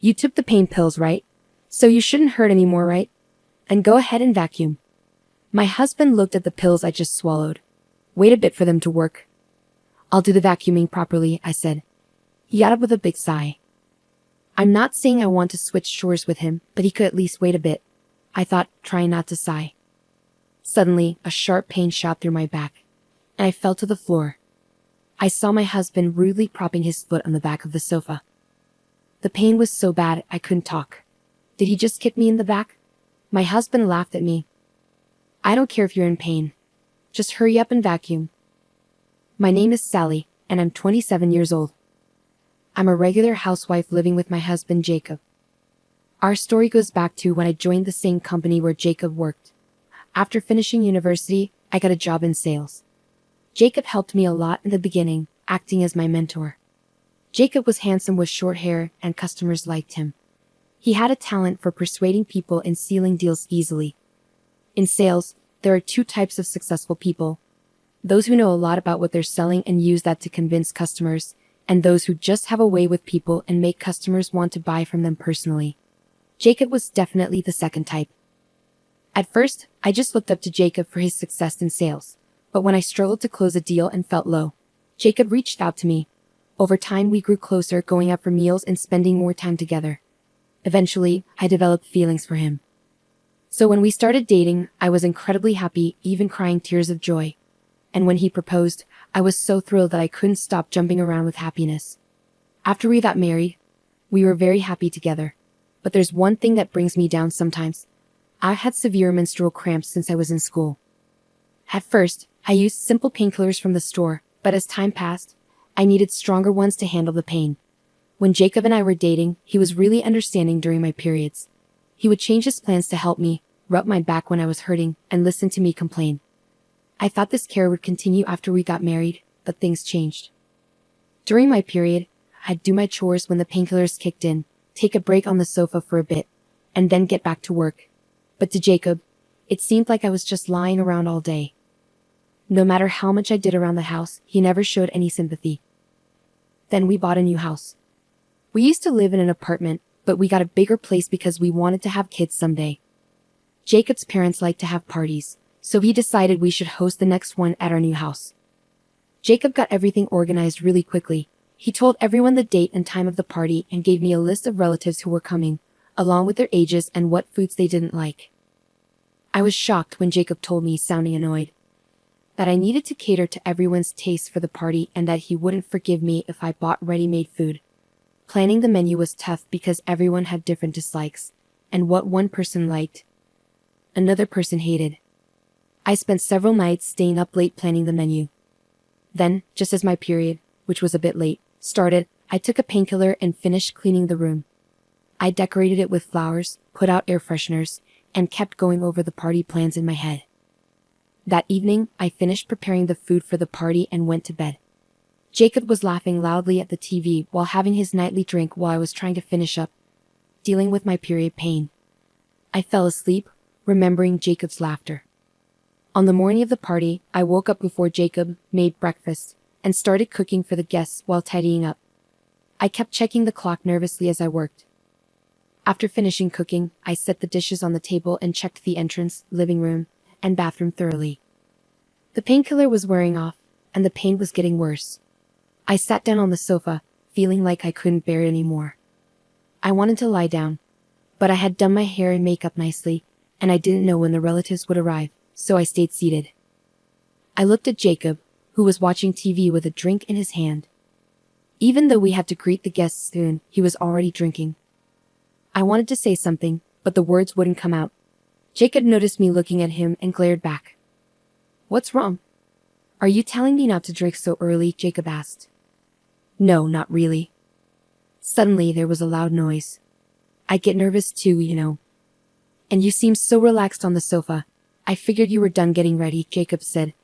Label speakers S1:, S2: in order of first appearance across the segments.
S1: You took the pain pills, right? So you shouldn't hurt anymore, right? And go ahead and vacuum. My husband looked at the pills I just swallowed. Wait a bit for them to work. I'll do the vacuuming properly, I said. He got up with a big sigh. I'm not saying I want to switch chores with him, but he could at least wait a bit, I thought, trying not to sigh. Suddenly, a sharp pain shot through my back, and I fell to the floor. I saw my husband rudely propping his foot on the back of the sofa. The pain was so bad I couldn't talk. Did he just kick me in the back? My husband laughed at me. I don't care if you're in pain. Just hurry up and vacuum. My name is Sally, and I'm 27 years old. I'm a regular housewife living with my husband Jacob. Our story goes back to when I joined the same company where Jacob worked. After finishing university, I got a job in sales. Jacob helped me a lot in the beginning, acting as my mentor. Jacob was handsome with short hair, and customers liked him. He had a talent for persuading people and sealing deals easily. In sales, there are two types of successful people: those who know a lot about what they're selling and use that to convince customers, and those who just have a way with people and make customers want to buy from them personally. Jacob was definitely the second type. At first, I just looked up to Jacob for his success in sales, but when I struggled to close a deal and felt low, Jacob reached out to me. Over time, we grew closer, going out for meals and spending more time together. Eventually, I developed feelings for him. So when we started dating, I was incredibly happy, even crying tears of joy. And when he proposed, I was so thrilled that I couldn't stop jumping around with happiness. After we got married, we were very happy together. But there's one thing that brings me down sometimes. I've had severe menstrual cramps since I was in school. At first, I used simple painkillers from the store, but as time passed, I needed stronger ones to handle the pain. When Jacob and I were dating, he was really understanding during my periods. He would change his plans to help me, rub my back when I was hurting, and listen to me complain. I thought this care would continue after we got married, but things changed. During my period, I'd do my chores when the painkillers kicked in, take a break on the sofa for a bit, and then get back to work. But to Jacob, it seemed like I was just lying around all day. No matter how much I did around the house, he never showed any sympathy. Then we bought a new house. We used to live in an apartment, but we got a bigger place because we wanted to have kids someday. Jacob's parents like to have parties, so he decided we should host the next one at our new house. Jacob got everything organized really quickly. He told everyone the date and time of the party and gave me a list of relatives who were coming, along with their ages and what foods they didn't like. I was shocked when Jacob told me, sounding annoyed, that I needed to cater to everyone's taste for the party and that he wouldn't forgive me if I bought ready-made food. Planning the menu was tough because everyone had different dislikes, and what one person liked, another person hated. I spent several nights staying up late planning the menu. Then, just as my period, which was a bit late, started, I took a painkiller and finished cleaning the room. I decorated it with flowers, put out air fresheners, and kept going over the party plans in my head. That evening, I finished preparing the food for the party and went to bed. Jacob was laughing loudly at the TV while having his nightly drink while I was trying to finish up, dealing with my period pain. I fell asleep, remembering Jacob's laughter. On the morning of the party, I woke up before Jacob made breakfast and started cooking for the guests while tidying up. I kept checking the clock nervously as I worked. After finishing cooking, I set the dishes on the table and checked the entrance, living room, and bathroom thoroughly. The painkiller was wearing off, and the pain was getting worse. I sat down on the sofa, feeling like I couldn't bear it anymore. I wanted to lie down, but I had done my hair and makeup nicely, and I didn't know when the relatives would arrive, so I stayed seated. I looked at Jacob, who was watching TV with a drink in his hand. Even though we had to greet the guests soon, he was already drinking. I wanted to say something, but the words wouldn't come out. Jacob noticed me looking at him and glared back. "What's wrong? Are you telling me not to drink so early?" Jacob asked. "No, not really." Suddenly there was a loud noise. "I get nervous too, you know. And you seem so relaxed on the sofa. I figured you were done getting ready," Jacob said,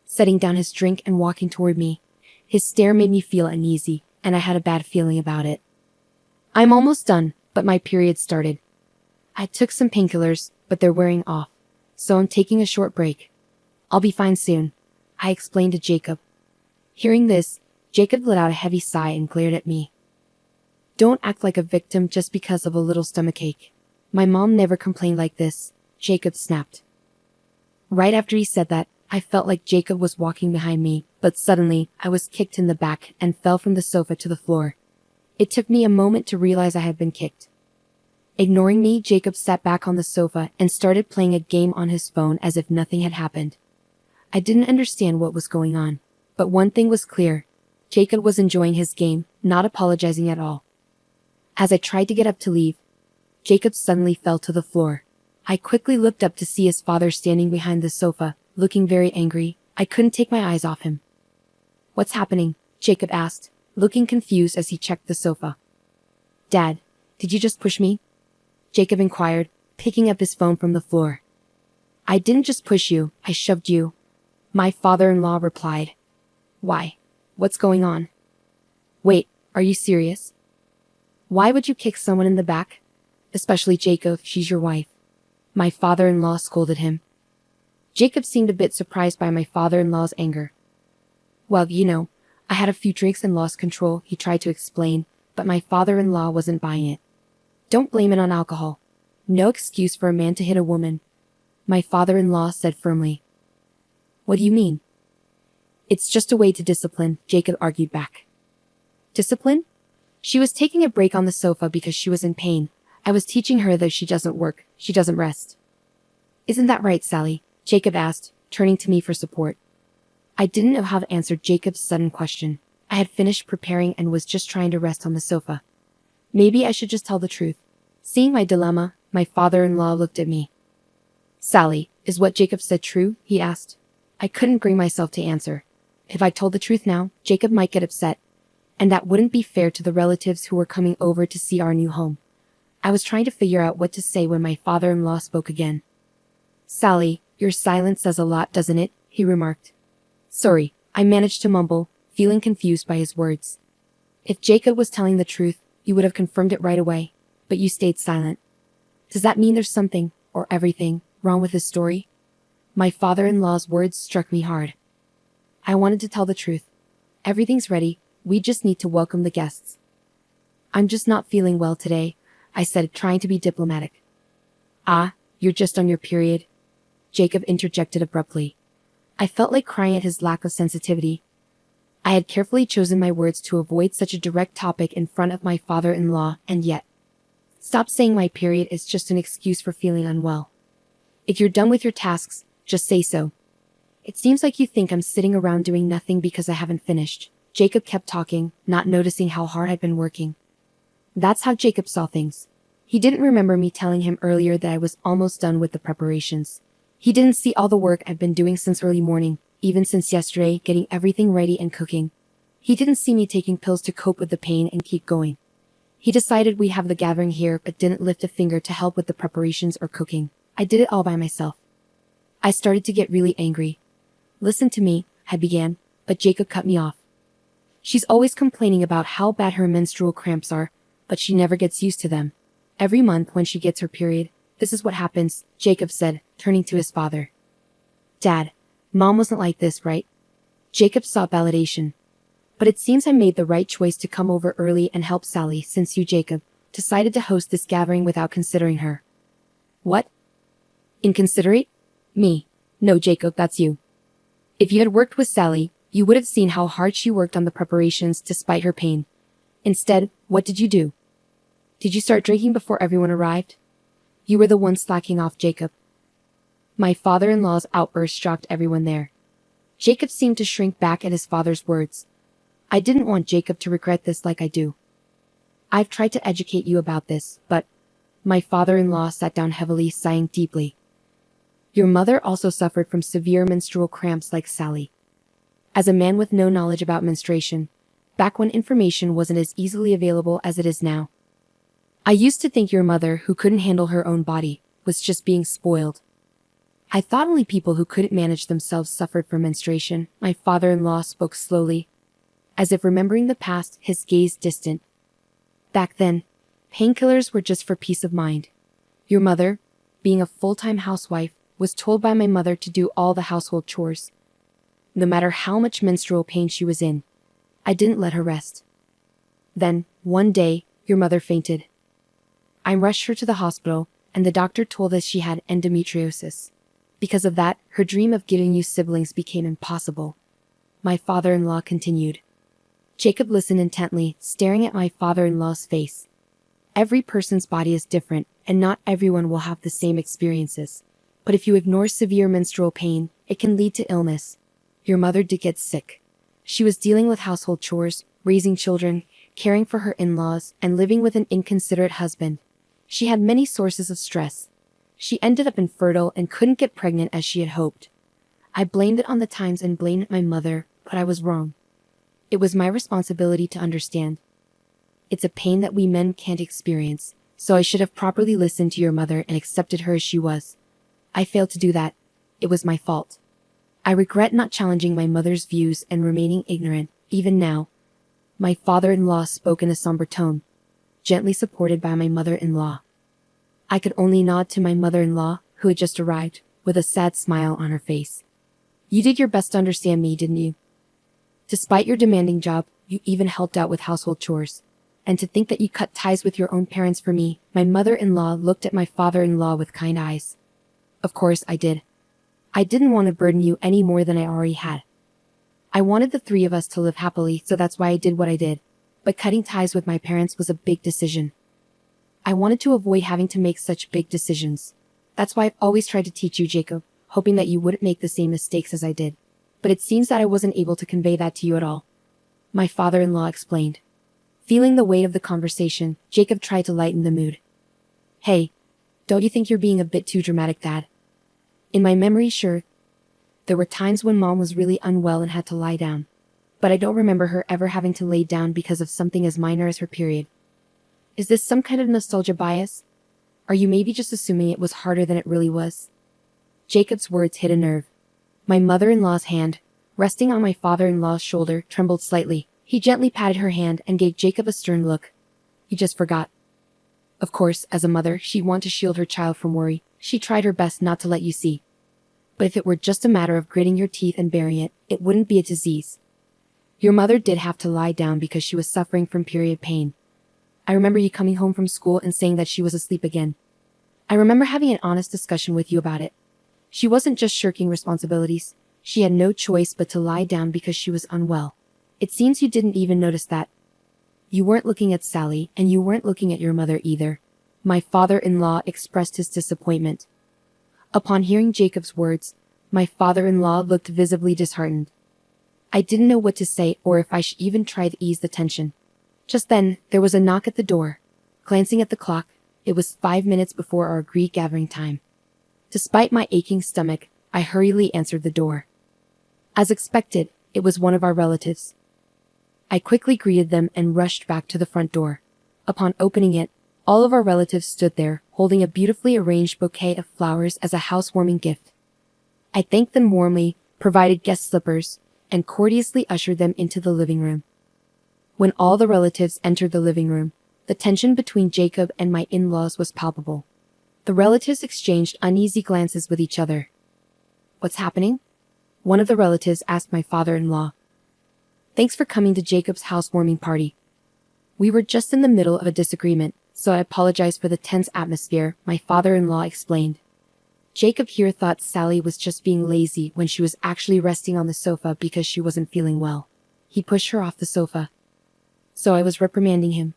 S1: setting down his drink and walking toward me. His stare made me feel uneasy, and I had a bad feeling about it. "I'm almost done, but my period started. I took some painkillers, but they're wearing off, so I'm taking a short break. I'll be fine soon," I explained to Jacob. Hearing this, Jacob let out a heavy sigh and glared at me. Don't act like a victim just because of a little stomachache. My mom never complained like this, Jacob snapped. Right after he said that, I felt like Jacob was walking behind me, but suddenly, I was kicked in the back and fell from the sofa to the floor. It took me a moment to realize I had been kicked. Ignoring me, Jacob sat back on the sofa and started playing a game on his phone as if nothing had happened. I didn't understand what was going on, but one thing was clear. Jacob was enjoying his game, not apologizing at all. As I tried to get up to leave, Jacob suddenly fell to the floor. I quickly looked up to see his father standing behind the sofa, looking very angry. I couldn't take my eyes off him. "What's happening?" Jacob asked, looking confused as he checked the sofa. "Dad, did you just push me?" Jacob inquired, picking up his phone from the floor. "I didn't just push you, I shoved you," my father-in-law replied. "Why? What's going on?" "Wait, are you serious? Why would you kick someone in the back? Especially Jacob, she's your wife," my father-in-law scolded him. Jacob seemed a bit surprised by my father-in-law's anger. "Well, I had a few drinks and lost control," he tried to explain, but my father-in-law wasn't buying it. "Don't blame it on alcohol. No excuse for a man to hit a woman," my father-in-law said firmly. "What do you mean?" "It's just a way to discipline," Jacob argued back. "Discipline?" She was taking a break on the sofa because she was in pain. I was teaching her that she doesn't work, she doesn't rest. "Isn't that right, Sally?" Jacob asked, turning to me for support. I didn't know how to answer Jacob's sudden question. I had finished preparing and was just trying to rest on the sofa. Maybe I should just tell the truth. Seeing my dilemma, my father-in-law looked at me. "Sally, is what Jacob said true?" he asked. I couldn't bring myself to answer. If I told the truth now, Jacob might get upset, and that wouldn't be fair to the relatives who were coming over to see our new home. I was trying to figure out what to say when my father-in-law spoke again. "Sally, your silence says a lot, doesn't it?" he remarked. "Sorry," I managed to mumble, feeling confused by his words. "If Jacob was telling the truth, you would have confirmed it right away, but you stayed silent. Does that mean there's something, or everything, wrong with his story?" My father-in-law's words struck me hard. I wanted to tell the truth. "Everything's ready, we just need to welcome the guests." "I'm just not feeling well today," I said, trying to be diplomatic. "Ah, you're just on your period?" Jacob interjected abruptly. I felt like crying at his lack of sensitivity. I had carefully chosen my words to avoid such a direct topic in front of my father-in-law, and yet. "Stop saying my period is just an excuse for feeling unwell. If you're done with your tasks, just say so. It seems like you think I'm sitting around doing nothing because I haven't finished." Jacob kept talking, not noticing how hard I'd been working. That's how Jacob saw things. He didn't remember me telling him earlier that I was almost done with the preparations. He didn't see all the work I've been doing since early morning, even since yesterday, getting everything ready and cooking. He didn't see me taking pills to cope with the pain and keep going. He decided we'd have the gathering here but didn't lift a finger to help with the preparations or cooking. I did it all by myself. I started to get really angry. "Listen to me," I began, but Jacob cut me off. "She's always complaining about how bad her menstrual cramps are, but she never gets used to them. Every month when she gets her period, this is what happens," Jacob said, turning to his father. "Dad, Mom wasn't like this, right?" Jacob sought validation. "But it seems I made the right choice to come over early and help Sally since you, Jacob, decided to host this gathering without considering her." "What? Inconsiderate? Me? No, Jacob, that's you. If you had worked with Sally, you would have seen how hard she worked on the preparations despite her pain. Instead, what did you do? Did you start drinking before everyone arrived? You were the one slacking off, Jacob." My father-in-law's outburst shocked everyone there. Jacob seemed to shrink back at his father's words. I didn't want Jacob to regret this like I do. "I've tried to educate you about this, but..." My father-in-law sat down heavily, sighing deeply. "Your mother also suffered from severe menstrual cramps like Sally." As a man with no knowledge about menstruation, back when information wasn't as easily available as it is now, I used to think your mother, who couldn't handle her own body, was just being spoiled. I thought only people who couldn't manage themselves suffered from menstruation. My father-in-law spoke slowly, as if remembering the past, his gaze distant. "Back then, painkillers were just for peace of mind. Your mother, being a full-time housewife, was told by my mother to do all the household chores. No matter how much menstrual pain she was in, I didn't let her rest. Then, one day, Your mother fainted. I rushed her to the hospital, and the doctor told us she had endometriosis. Because of that, her dream of giving you siblings became impossible. My father-in-law continued. Jacob listened intently, staring at my father-in-law's face. Every person's body is different, and not everyone will have the same experiences. But if you ignore severe menstrual pain, it can lead to illness. Your mother did get sick. She was dealing with household chores, raising children, caring for her in-laws, and living with an inconsiderate husband. She had many sources of stress. She ended up infertile and couldn't get pregnant as she had hoped. I blamed it on the times and blamed my mother, but I was wrong. It was my responsibility to understand. It's a pain that we men can't experience, so I should have properly listened to your mother and accepted her as she was. I failed to do that. It was my fault. I regret not challenging my mother's views and remaining ignorant, even now. My father-in-law spoke in a somber tone, gently supported by my mother-in-law. I could only nod to my mother-in-law, who had just arrived, with a sad smile on her face. You did your best to understand me, didn't you? Despite your demanding job, you even helped out with household chores. And to think that you cut ties with your own parents for me, my mother-in-law looked at my father-in-law with kind eyes. Of course I did. I didn't want to burden you any more than I already had. I wanted the three of us to live happily, so that's why I did what I did. But cutting ties with my parents was a big decision. I wanted to avoid having to make such big decisions. That's why I've always tried to teach you, Jacob, hoping that you wouldn't make the same mistakes as I did. But it seems that I wasn't able to convey that to you at all. My father-in-law explained. Feeling the weight of the conversation, Jacob tried to lighten the mood. Hey, don't you think you're being a bit too dramatic, Dad? In my memory, sure. There were times when Mom was really unwell and had to lie down. But I don't remember her ever having to lay down because of something as minor as her period. Is this some kind of nostalgia bias? Are you maybe just assuming it was harder than it really was? Jacob's words hit a nerve. My mother-in-law's hand, resting on my father-in-law's shoulder, trembled slightly. He gently patted her hand and gave Jacob a stern look. You just forgot. Of course, as a mother, she'd want to shield her child from worry. She tried her best not to let you see. But if it were just a matter of gritting your teeth and bearing it, it wouldn't be a disease. Your mother did have to lie down because she was suffering from period pain. I remember you coming home from school and saying that she was asleep again. I remember having an honest discussion with you about it. She wasn't just shirking responsibilities. She had no choice but to lie down because she was unwell. It seems you didn't even notice that. You weren't looking at Sally, and you weren't looking at your mother either. My father-in-law expressed his disappointment. Upon hearing Jacob's words, my father-in-law looked visibly disheartened. I didn't know what to say or if I should even try to ease the tension. Just then, there was a knock at the door. Glancing at the clock, it was 5 minutes before our agreed gathering time. Despite my aching stomach, I hurriedly answered the door. As expected, it was one of our relatives. I quickly greeted them and rushed back to the front door. Upon opening it, all of our relatives stood there, holding a beautifully arranged bouquet of flowers as a housewarming gift. I thanked them warmly, provided guest slippers, and courteously ushered them into the living room. When all the relatives entered the living room, the tension between Jacob and my in-laws was palpable. The relatives exchanged uneasy glances with each other. What's happening? One of the relatives asked my father-in-law. Thanks for coming to Jacob's housewarming party. We were just in the middle of a disagreement, so I apologize for the tense atmosphere, my father-in-law explained. Jacob here thought Sally was just being lazy when she was actually resting on the sofa because she wasn't feeling well. He pushed her off the sofa. So I was reprimanding him.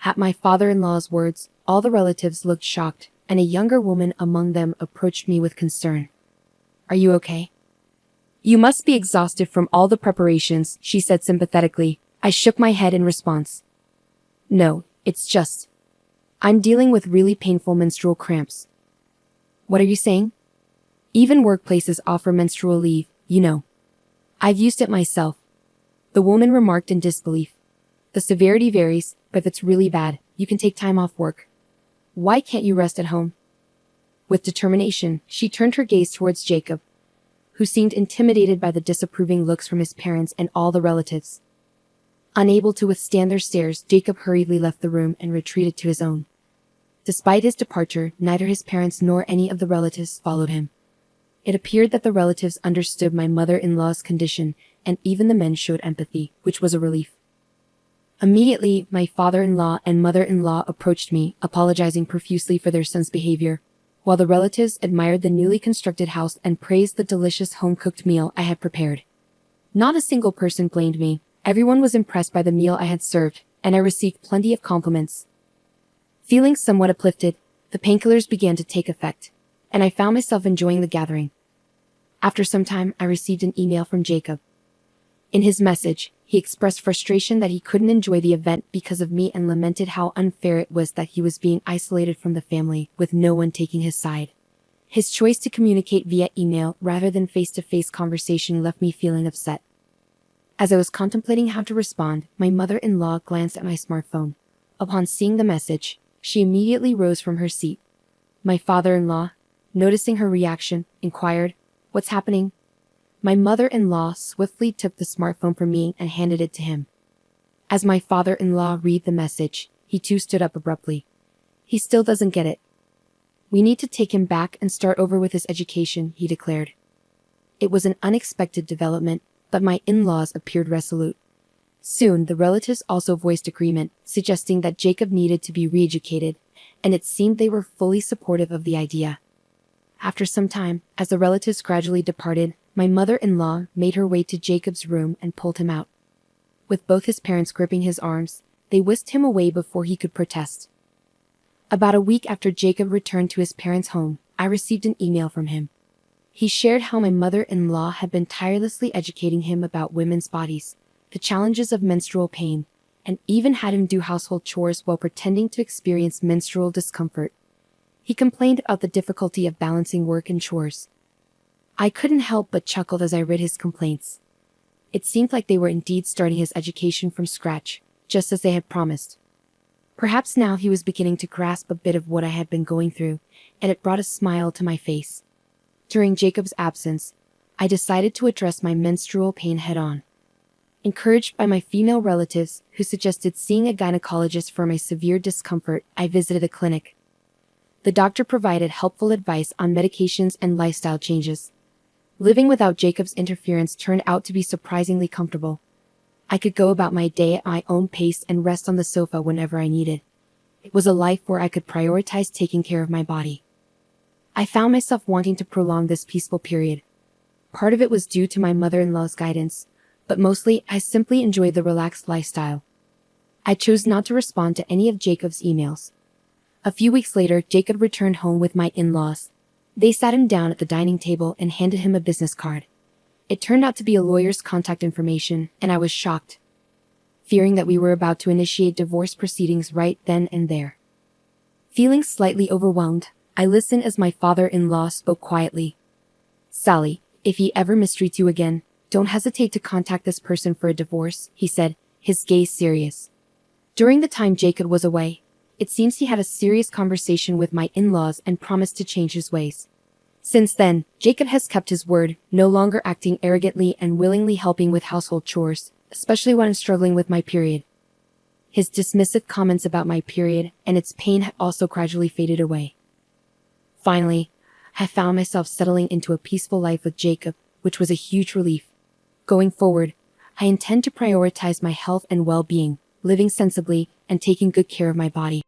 S1: At my father-in-law's words, all the relatives looked shocked, and a younger woman among them approached me with concern. Are you okay? You must be exhausted from all the preparations, she said sympathetically. I shook my head in response. No, it's just. I'm dealing with really painful menstrual cramps. What are you saying? Even workplaces offer menstrual leave, you know. I've used it myself. The woman remarked in disbelief. The severity varies, but if it's really bad, you can take time off work. Why can't you rest at home? With determination, she turned her gaze towards Jacob, who seemed intimidated by the disapproving looks from his parents and all the relatives. Unable to withstand their stares, Jacob hurriedly left the room and retreated to his own. Despite his departure, neither his parents nor any of the relatives followed him. It appeared that the relatives understood my mother-in-law's condition, and even the men showed empathy, which was a relief. Immediately, my father-in-law and mother-in-law approached me, apologizing profusely for their son's behavior, while the relatives admired the newly constructed house and praised the delicious home-cooked meal I had prepared. Not a single person blamed me. Everyone was impressed by the meal I had served, and I received plenty of compliments. Feeling somewhat uplifted, the painkillers began to take effect, and I found myself enjoying the gathering. After some time, I received an email from Jacob. In his message, he expressed frustration that he couldn't enjoy the event because of me and lamented how unfair it was that he was being isolated from the family, with no one taking his side. His choice to communicate via email rather than face-to-face conversation left me feeling upset. As I was contemplating how to respond, my mother-in-law glanced at my smartphone. Upon seeing the message, she immediately rose from her seat. My father-in-law, noticing her reaction, inquired, "What's happening?" My mother-in-law swiftly took the smartphone from me and handed it to him. As my father-in-law read the message, he too stood up abruptly. "He still doesn't get it. We need to take him back and start over with his education," he declared. It was an unexpected development, but my in-laws appeared resolute. Soon, the relatives also voiced agreement, suggesting that Jacob needed to be re-educated, and it seemed they were fully supportive of the idea. After some time, as the relatives gradually departed, my mother-in-law made her way to Jacob's room and pulled him out. With both his parents gripping his arms, they whisked him away before he could protest. About a week after Jacob returned to his parents' home, I received an email from him. He shared how my mother-in-law had been tirelessly educating him about women's bodies, the challenges of menstrual pain, and even had him do household chores while pretending to experience menstrual discomfort. He complained about the difficulty of balancing work and chores. I couldn't help but chuckle as I read his complaints. It seemed like they were indeed starting his education from scratch, just as they had promised. Perhaps now he was beginning to grasp a bit of what I had been going through, and it brought a smile to my face. During Jacob's absence, I decided to address my menstrual pain head-on. Encouraged by my female relatives, who suggested seeing a gynecologist for my severe discomfort, I visited a clinic. The doctor provided helpful advice on medications and lifestyle changes. Living without Jacob's interference turned out to be surprisingly comfortable. I could go about my day at my own pace and rest on the sofa whenever I needed. It was a life where I could prioritize taking care of my body. I found myself wanting to prolong this peaceful period. Part of it was due to my mother-in-law's guidance, but mostly I simply enjoyed the relaxed lifestyle. I chose not to respond to any of Jacob's emails. A few weeks later, Jacob returned home with my in-laws. They sat him down at the dining table and handed him a business card. It turned out to be a lawyer's contact information, and I was shocked, fearing that we were about to initiate divorce proceedings right then and there. Feeling slightly overwhelmed, I listened as my father-in-law spoke quietly. "Sally, if he ever mistreats you again, don't hesitate to contact this person for a divorce," he said, his gaze serious. During the time Jacob was away, it seems he had a serious conversation with my in-laws and promised to change his ways. Since then, Jacob has kept his word, no longer acting arrogantly and willingly helping with household chores, especially when I'm struggling with my period. His dismissive comments about my period and its pain had also gradually faded away. Finally, I found myself settling into a peaceful life with Jacob, which was a huge relief. Going forward, I intend to prioritize my health and well-being, living sensibly, and taking good care of my body.